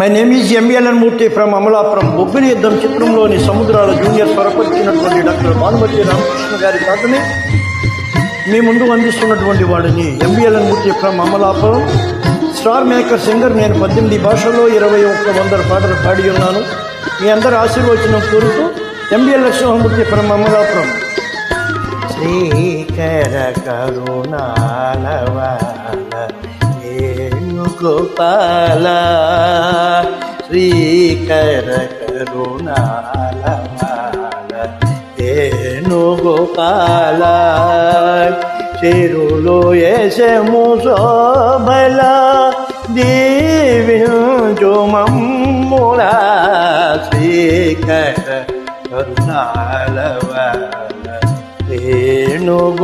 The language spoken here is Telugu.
My name is MLN Murthy from Amalapuram. Bobbili యుద్ధం చిత్రంలోని సముద్రాల జూనియర్ స్వరపరిచినటువంటి డాక్టర్ భానుమతి రామకృష్ణ గారి పాటని మీ ముందు అందిస్తున్నటువంటి వాడిని MLN Murthy from Amalapuram. Star maker singer. నేను 18 భాషల్లో 2100 పాటలు పాడి ఉన్నాను. మీ అందరి ఆశీర్వచనం కోరుతూ ఎంఎల్ లక్ష్మణమూర్తి ఫ్రమ్ అమలాపురం. శ్రీకర కరుణాలవాల వేణుగోపాల, శ్రీకర కరుణాలవాల వేణుగోపాల, చెరులో యశము శోభల దీవించు మమ్ములా, శ్రీకర కరుణాలవాల వేణుగోపాల.